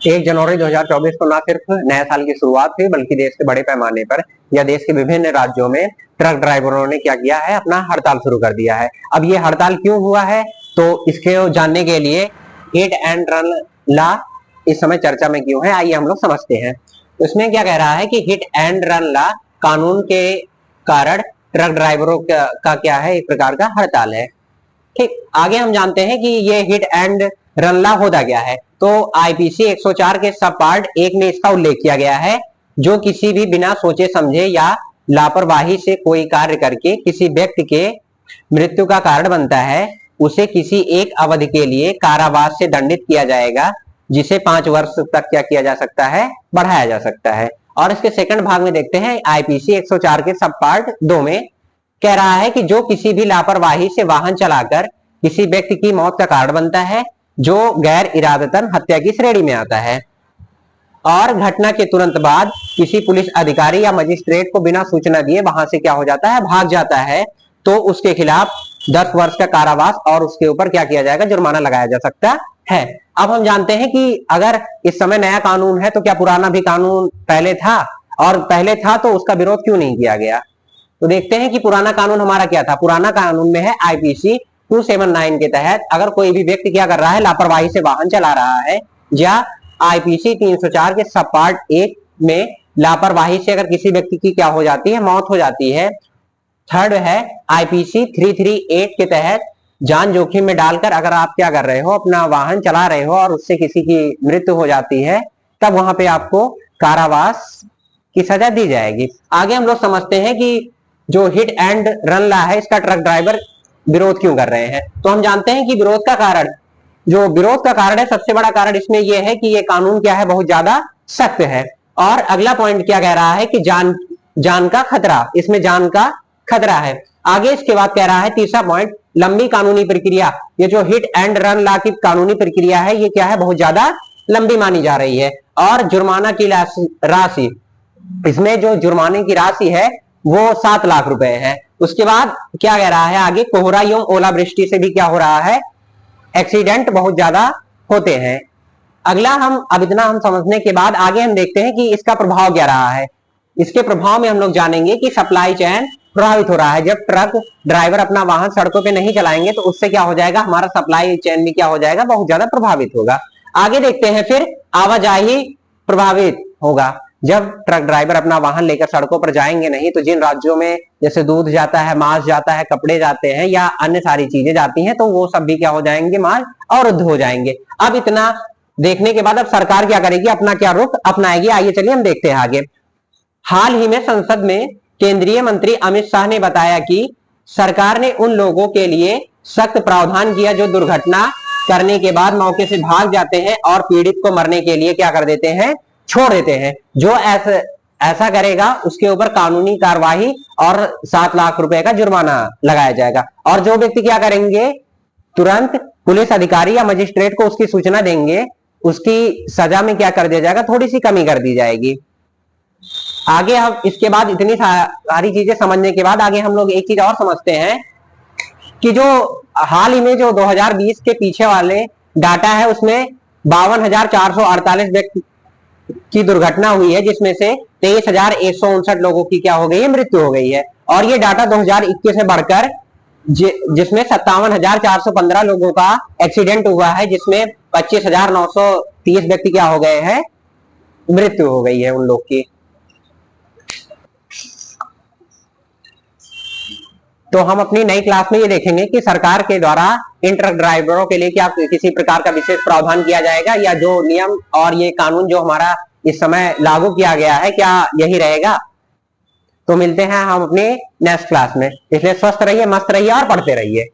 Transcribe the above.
1 जनवरी 2024 को न सिर्फ नए साल की शुरुआत हुई बल्कि देश के बड़े पैमाने पर या देश के विभिन्न राज्यों में ट्रक ड्राइवरों ने क्या किया है, अपना हड़ताल शुरू कर दिया है। अब ये हड़ताल क्यों हुआ है, तो इसके जानने के लिए हिट एंड रन लॉ इस समय चर्चा में क्यों है, आइए हम लोग समझते हैं। उसमें क्या कह रहा है कि हिट एंड रन लॉ कानून के कारण ट्रक ड्राइवरों का क्या है, एक प्रकार का हड़ताल है। ठीक, आगे हम जानते हैं कि ये हिट एंड रन लॉ होता क्या है। तो आईपीसी 104 के सब पार्ट 1 में इसका उल्लेख किया गया है, जो किसी भी बिना सोचे समझे या लापरवाही से कोई कार्य करके किसी व्यक्ति के मृत्यु का कारण बनता है, उसे किसी एक अवधि के लिए कारावास से दंडित किया जाएगा, जिसे 5 वर्ष तक क्या किया जा सकता है, बढ़ाया जा सकता है। और इसके सेकंड भाग में देखते हैं, आईपीसी 104 के सब पार्ट 2 में कह रहा है कि जो किसी भी लापरवाही से वाहन चलाकर किसी व्यक्ति की मौत का कारण बनता है, जो गैर इरादतन हत्या की श्रेणी में आता है, और घटना के तुरंत बाद किसी पुलिस अधिकारी या मजिस्ट्रेट को बिना सूचना दिए वहां से क्या हो जाता है, भाग जाता है, तो उसके खिलाफ 10 वर्ष का कारावास और उसके ऊपर क्या किया जाएगा, जुर्माना लगाया जा सकता है। अब हम जानते हैं कि अगर इस समय नया कानून है तो क्या पुराना भी कानून पहले था, और पहले था तो उसका विरोध क्यों नहीं किया गया। तो देखते हैं कि पुराना कानून हमारा क्या था। पुराना कानून में है आईपीसी 279 के तहत अगर कोई भी व्यक्ति क्या कर रहा है, लापरवाही से वाहन चला रहा है, या आईपीसी 304 के सब पार्ट 1 में लापरवाही से अगर किसी व्यक्ति की क्या हो जाती है, मौत हो जाती है। थर्ड है आईपीसी 338 के तहत जान जोखिम में डालकर अगर आप क्या कर रहे हो, अपना वाहन चला रहे हो और उससे किसी की मृत्यु हो जाती है, तब वहां पे आपको कारावास की सजा दी जाएगी। आगे हम लोग समझते हैं कि जो हिट एंड रन लॉ है, इसका ट्रक ड्राइवर विरोध क्यों कर रहे हैं। तो हम जानते हैं कि विरोध का कारण, जो विरोध का कारण है, सबसे बड़ा कारण इसमें यह है कि ये कानून क्या है, बहुत ज्यादा सख्त है। और अगला पॉइंट क्या कह रहा है कि जान का खतरा, इसमें जान का खतरा है। आगे इसके बाद कह रहा है तीसरा पॉइंट, लंबी कानूनी प्रक्रिया। ये जो हिट एंड रन लॉ की कानूनी प्रक्रिया है, ये क्या है, बहुत ज्यादा लंबी मानी जा रही है। और जुर्माना की राशि, इसमें जो जुर्माने की राशि है वो 7 लाख रुपए है। उसके बाद क्या कह रहा है आगे, कोहरा एवं ओलावृष्टि से भी क्या हो रहा है, एक्सीडेंट बहुत ज्यादा होते हैं। अगला अब इतना हम समझने के बाद आगे हम देखते हैं कि इसका प्रभाव क्या रहा है। इसके प्रभाव में हम लोग जानेंगे कि सप्लाई चेन प्रभावित हो रहा है। जब ट्रक ड्राइवर अपना वाहन सड़कों पे नहीं चलाएंगे तो उससे क्या हो जाएगा, हमारा सप्लाई चेन भी क्या हो जाएगा, बहुत ज्यादा प्रभावित होगा। आगे देखते हैं फिर आवाजाही प्रभावित होगा। जब ट्रक ड्राइवर अपना वाहन लेकर सड़कों पर जाएंगे नहीं, तो जिन राज्यों में जैसे दूध जाता है, मांस जाता है, कपड़े जाते हैं या अन्य सारी चीजें जाती हैं, तो वो सब भी क्या हो जाएंगे, माल अवरुद्ध हो जाएंगे। अब इतना देखने के बाद अब सरकार क्या करेगी, अपना क्या रुख अपनाएगी, आइए चलिए हम देखते हैं आगे। हाल ही में संसद में केंद्रीय मंत्री अमित शाह ने बताया कि सरकार ने उन लोगों के लिए सख्त प्रावधान किया जो दुर्घटना करने के बाद मौके से भाग जाते हैं और पीड़ित को मरने के लिए क्या कर देते हैं, छोड़ देते हैं। जो ऐसा करेगा उसके ऊपर कानूनी कार्रवाई और 7 लाख रुपए का जुर्माना लगाया जाएगा। और जो व्यक्ति क्या करेंगे, तुरंत पुलिस अधिकारी या मजिस्ट्रेट को उसकी सूचना देंगे, उसकी सजा में क्या कर दिया जाएगा, थोड़ी सी कमी कर दी जाएगी। आगे हम इसके बाद इतनी सारी चीजें समझने के बाद आगे हम लोग एक चीज और समझते हैं कि जो हाल ही में जो 2020 के पीछे वाले डाटा है, उसमें 52,448 व्यक्ति की दुर्घटना हुई है, जिसमें से 23,159 लोगों की क्या हो गई है, मृत्यु हो गई है। और ये डाटा 2021 में बढ़कर जिसमें 57,415 लोगों का एक्सीडेंट हुआ है, जिसमें 25,930 व्यक्ति क्या हो गए हैं, मृत्यु हो गई है उन लोग की। तो हम अपनी नई क्लास में ये देखेंगे कि सरकार के द्वारा इन ट्रक ड्राइवरों के लिए क्या किसी प्रकार का विशेष प्रावधान किया जाएगा, या जो नियम और ये कानून जो हमारा इस समय लागू किया गया है, क्या यही रहेगा। तो मिलते हैं हम अपने नेक्स्ट क्लास में। इसलिए स्वस्थ रहिए, मस्त रहिए और पढ़ते रहिए।